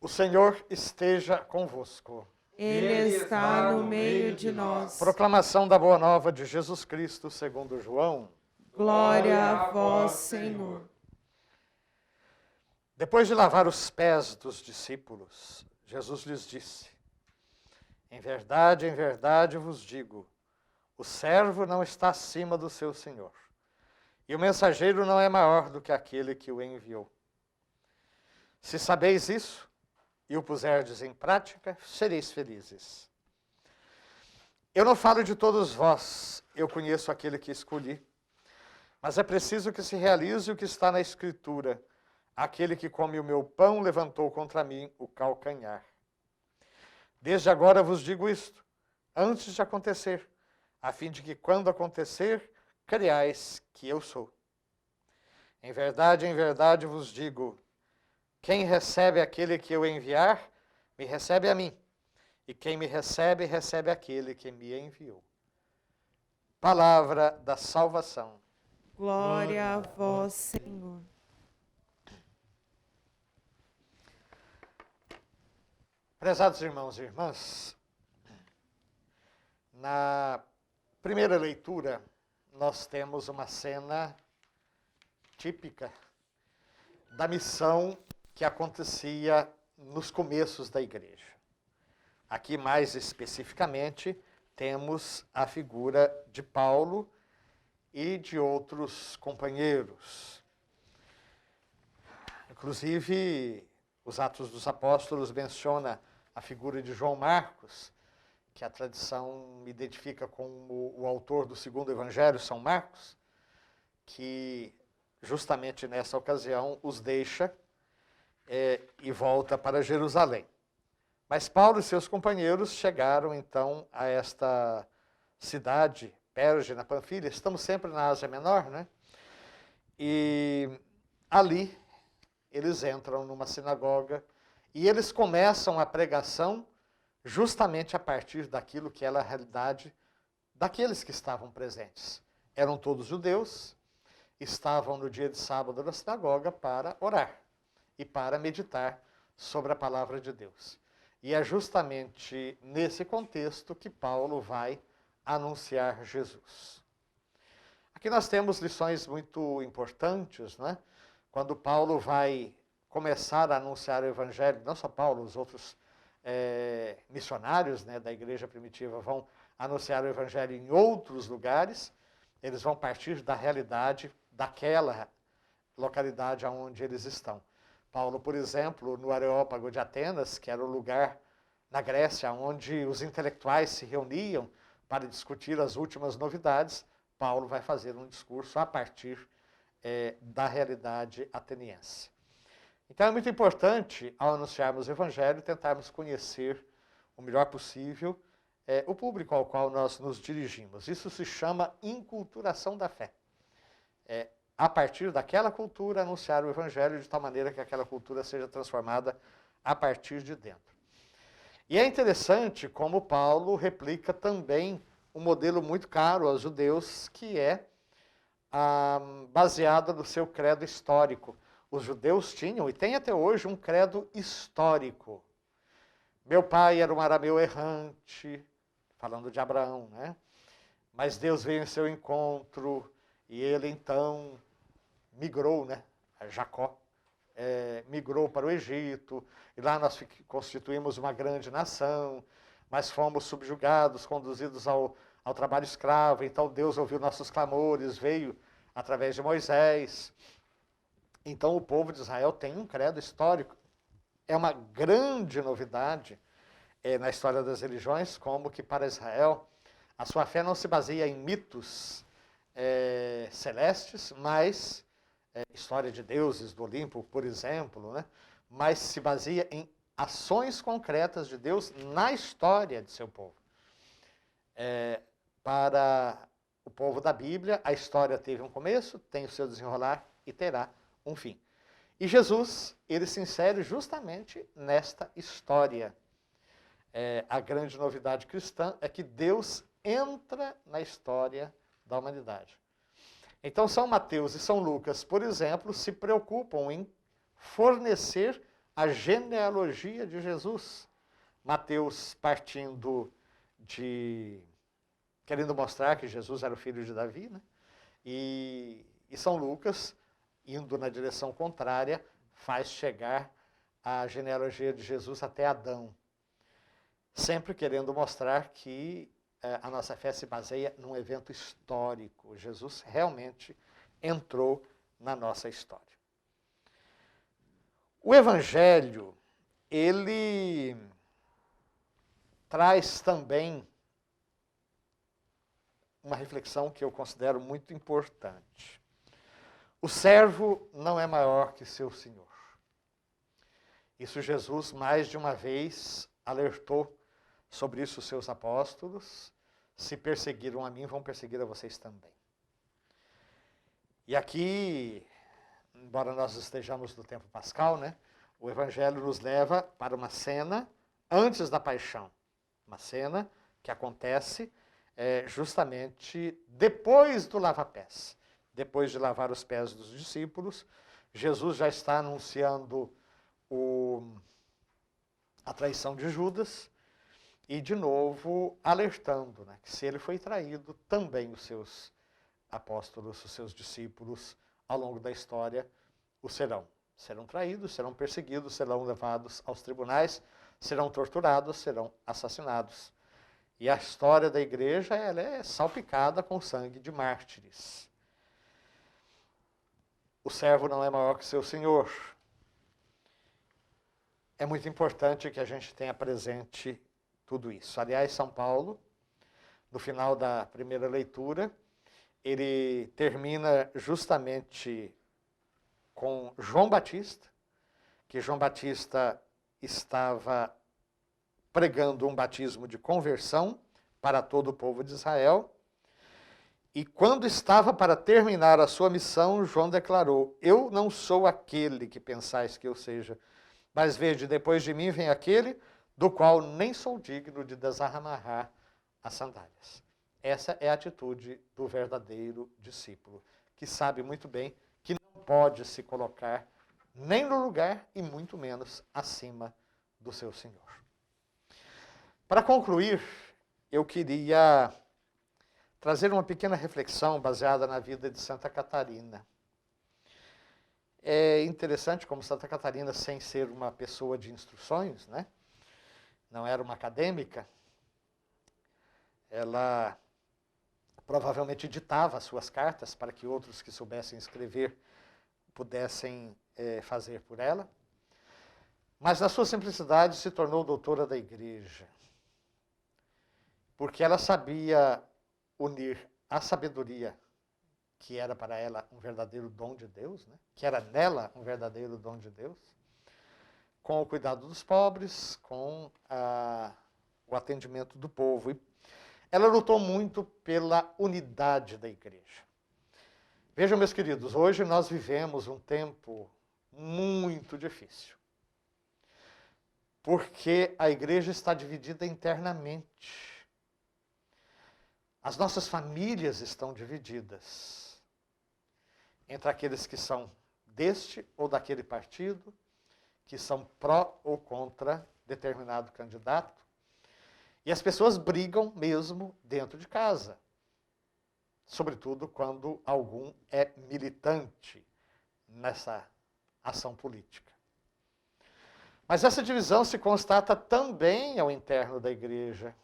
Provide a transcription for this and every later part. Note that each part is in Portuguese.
O Senhor esteja convosco. Ele está no meio de nós. Proclamação da Boa Nova de Jesus Cristo segundo João. Glória a vós, Senhor. Depois de lavar os pés dos discípulos, Jesus lhes disse: em verdade vos digo, o servo não está acima do seu senhor, e o mensageiro não é maior do que aquele que o enviou. Se sabeis isso, e o puserdes em prática, sereis felizes. Eu não falo de todos vós, eu conheço aquele que escolhi, mas é preciso que se realize o que está na Escritura: aquele que come o meu pão levantou contra mim o calcanhar. Desde agora vos digo isto, antes de acontecer, a fim de que, quando acontecer, creiais que eu sou. Em verdade vos digo, quem recebe aquele que eu enviar, me recebe a mim. E quem me recebe, recebe aquele que me enviou. Palavra da salvação. Glória a vós, Senhor. Prezados irmãos e irmãs, na primeira leitura, nós temos uma cena típica da missão que acontecia nos começos da igreja. Aqui, mais especificamente, temos a figura de Paulo e de outros companheiros. Inclusive, os Atos dos Apóstolos menciona a figura de João Marcos, que a tradição identifica como o autor do segundo evangelho, São Marcos, que justamente nessa ocasião os deixa e volta para Jerusalém. Mas Paulo e seus companheiros chegaram então a esta cidade, Perge, na Panfilha. Estamos sempre na Ásia Menor, né? E ali eles entram numa sinagoga e eles começam a pregação justamente a partir daquilo que era a realidade daqueles que estavam presentes. Eram todos judeus, estavam no dia de sábado na sinagoga para orar e para meditar sobre a palavra de Deus. E é justamente nesse contexto que Paulo vai anunciar Jesus. Aqui nós temos lições muito importantes, né? Quando Paulo vai começar a anunciar o evangelho, não só Paulo, os outros missionários, né, da igreja primitiva vão anunciar o evangelho em outros lugares, eles vão partir da realidade daquela localidade onde eles estão. Paulo, por exemplo, no Areópago de Atenas, que era o lugar na Grécia onde os intelectuais se reuniam para discutir as últimas novidades, Paulo vai fazer um discurso a partir da realidade ateniense. Então é muito importante, ao anunciarmos o Evangelho, tentarmos conhecer o melhor possível o público ao qual nós nos dirigimos. Isso se chama inculturação da fé. A partir daquela cultura, anunciar o Evangelho de tal maneira que aquela cultura seja transformada a partir de dentro. E é interessante como Paulo replica também um modelo muito caro aos judeus, que é baseado no seu credo histórico. Os judeus tinham, e têm até hoje, um credo histórico. Meu pai era um arameu errante, falando de Abraão, né? Mas Deus veio em seu encontro e ele então migrou, né? Jacó migrou para o Egito, e lá nós constituímos uma grande nação, mas fomos subjugados, conduzidos ao trabalho escravo. Então Deus ouviu nossos clamores, veio através de Moisés. Então o povo de Israel tem um credo histórico. É uma grande novidade na história das religiões, como que para Israel a sua fé não se baseia em mitos celestes, mas história de deuses do Olimpo, por exemplo, né? Mas se baseia em ações concretas de Deus na história de seu povo. Para o povo da Bíblia, a história teve um começo, tem o seu desenrolar e terá um fim. E Jesus, ele se insere justamente nesta história. A grande novidade cristã é que Deus entra na história da humanidade. Então, São Mateus e São Lucas, por exemplo, se preocupam em fornecer a genealogia de Jesus. Mateus partindo querendo mostrar que Jesus era o filho de Davi, né? E São Lucas, indo na direção contrária, faz chegar a genealogia de Jesus até Adão, sempre querendo mostrar que a nossa fé se baseia num evento histórico. Jesus realmente entrou na nossa história. O Evangelho, ele traz também uma reflexão que eu considero muito importante. O servo não é maior que seu senhor. Isso Jesus, mais de uma vez, alertou sobre isso os seus apóstolos. Se perseguiram a mim, vão perseguir a vocês também. E aqui, embora nós estejamos no tempo pascal, né, o Evangelho nos leva para uma cena antes da paixão. Uma cena que acontece justamente depois do lava-pés. Depois de lavar os pés dos discípulos, Jesus já está anunciando a traição de Judas e, de novo, alertando, né, que se ele foi traído, também os seus apóstolos, os seus discípulos, ao longo da história, o serão. Serão traídos, serão perseguidos, serão levados aos tribunais, serão torturados, serão assassinados. E a história da igreja ela é salpicada com sangue de mártires. O servo não é maior que seu senhor. É muito importante que a gente tenha presente tudo isso. Aliás, São Paulo, no final da primeira leitura, ele termina justamente com João Batista, que João Batista estava pregando um batismo de conversão para todo o povo de Israel. E quando estava para terminar a sua missão, João declarou: eu não sou aquele que pensais que eu seja, mas vede, depois de mim vem aquele do qual nem sou digno de desamarrar as sandálias. Essa é a atitude do verdadeiro discípulo, que sabe muito bem que não pode se colocar nem no lugar e muito menos acima do seu Senhor. Para concluir, eu queria trazer uma pequena reflexão baseada na vida de Santa Catarina. É interessante como Santa Catarina, sem ser uma pessoa de instruções, né? Não era uma acadêmica, ela provavelmente ditava as suas cartas para que outros que soubessem escrever pudessem fazer por ela. Mas na sua simplicidade se tornou doutora da igreja, porque ela sabia unir a sabedoria, que era para ela um verdadeiro dom de Deus, né? Que era nela um verdadeiro dom de Deus, com o cuidado dos pobres, com o atendimento do povo. E ela lutou muito pela unidade da igreja. Vejam, meus queridos, hoje nós vivemos um tempo muito difícil, porque a igreja está dividida internamente. As nossas famílias estão divididas entre aqueles que são deste ou daquele partido, que são pró ou contra determinado candidato. E as pessoas brigam mesmo dentro de casa, sobretudo quando algum é militante nessa ação política. Mas essa divisão se constata também ao interno da igreja.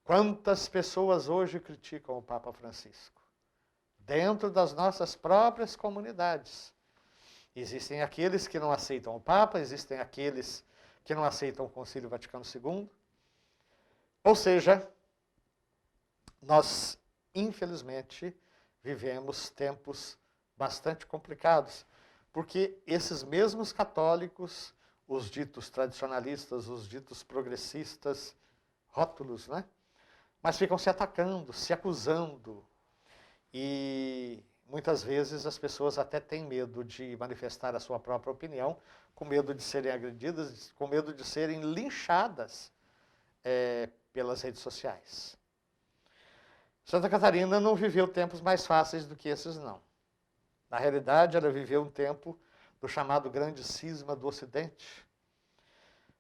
Quantas pessoas hoje criticam o Papa Francisco? Dentro das nossas próprias comunidades. Existem aqueles que não aceitam o Papa, existem aqueles que não aceitam o Concílio Vaticano II. Ou seja, nós, infelizmente, vivemos tempos bastante complicados, porque esses mesmos católicos, os ditos tradicionalistas, os ditos progressistas, rótulos, né? Mas ficam se atacando, se acusando. E muitas vezes as pessoas até têm medo de manifestar a sua própria opinião, com medo de serem agredidas, com medo de serem linchadas pelas redes sociais. Santa Catarina não viveu tempos mais fáceis do que esses, não. Na realidade, ela viveu um tempo do chamado Grande Cisma do Ocidente,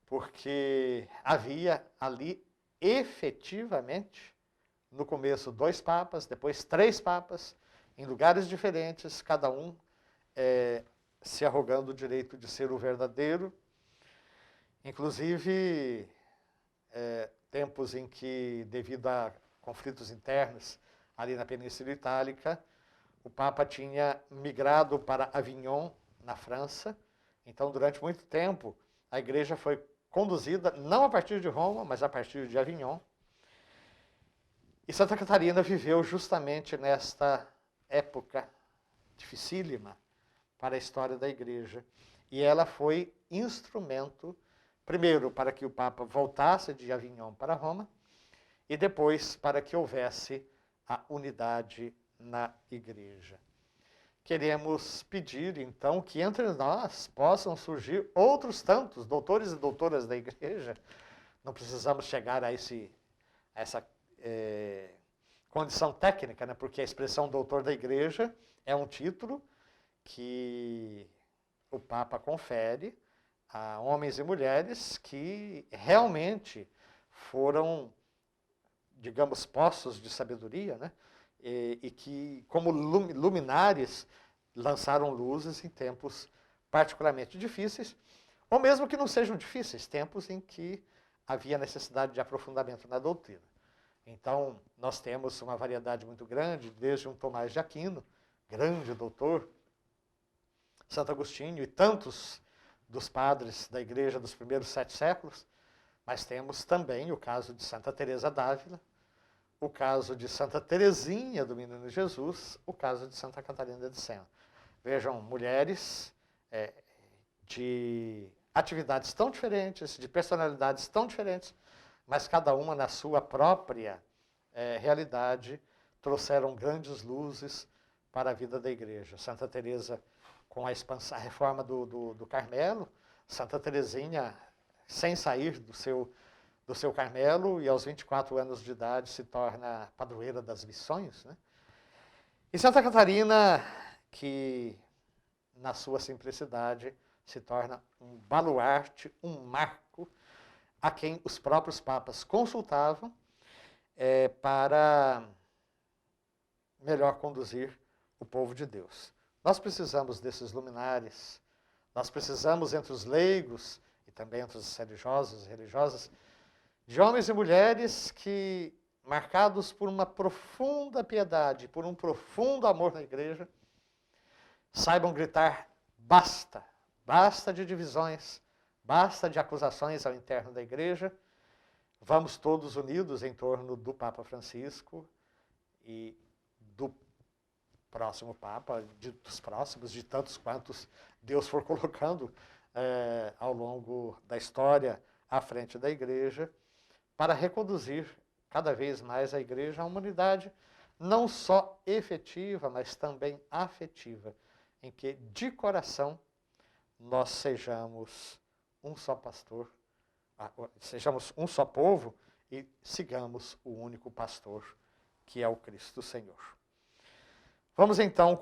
porque havia ali efetivamente, no começo, 2 papas, depois 3 papas, em lugares diferentes, cada um se arrogando o direito de ser o verdadeiro. Inclusive, tempos em que, devido a conflitos internos ali na Península Itálica, o Papa tinha migrado para Avignon, na França. Então, durante muito tempo, a igreja foi conduzida não a partir de Roma, mas a partir de Avignon. E Santa Catarina viveu justamente nesta época dificílima para a história da igreja. E ela foi instrumento, primeiro, para que o Papa voltasse de Avignon para Roma, e depois para que houvesse a unidade na igreja. Queremos pedir, então, que entre nós possam surgir outros tantos doutores e doutoras da igreja. Não precisamos chegar a essa condição técnica, né? Porque a expressão doutor da igreja é um título que o Papa confere a homens e mulheres que realmente foram, digamos, poços de sabedoria, né? E que, como luminares, lançaram luzes em tempos particularmente difíceis, ou mesmo que não sejam difíceis, tempos em que havia necessidade de aprofundamento na doutrina. Então, nós temos uma variedade muito grande, desde um Tomás de Aquino, grande doutor, Santo Agostinho e tantos dos padres da igreja dos primeiros 7 séculos, mas temos também o caso de Santa Teresa d'Ávila, o caso de Santa Teresinha do Menino Jesus, o caso de Santa Catarina de Sena. Vejam, mulheres de atividades tão diferentes, de personalidades tão diferentes, mas cada uma na sua própria realidade trouxeram grandes luzes para a vida da igreja. Santa Teresa com a reforma do Carmelo, Santa Teresinha sem sair do seu Carmelo e aos 24 anos de idade se torna padroeira das missões, né? E Santa Catarina, que na sua simplicidade se torna um baluarte, um marco, a quem os próprios papas consultavam para melhor conduzir o povo de Deus. Nós precisamos desses luminares, nós precisamos entre os leigos e também entre os religiosos e religiosas, de homens e mulheres que, marcados por uma profunda piedade, por um profundo amor na igreja, saibam gritar: basta, basta de divisões, basta de acusações ao interno da igreja, vamos todos unidos em torno do Papa Francisco e do próximo Papa, dos próximos, de tantos quantos Deus for colocando ao longo da história à frente da igreja, para reconduzir cada vez mais a igreja a uma unidade não só efetiva, mas também afetiva, em que de coração nós sejamos um só pastor, sejamos um só povo e sigamos o único pastor, que é o Cristo Senhor. Vamos então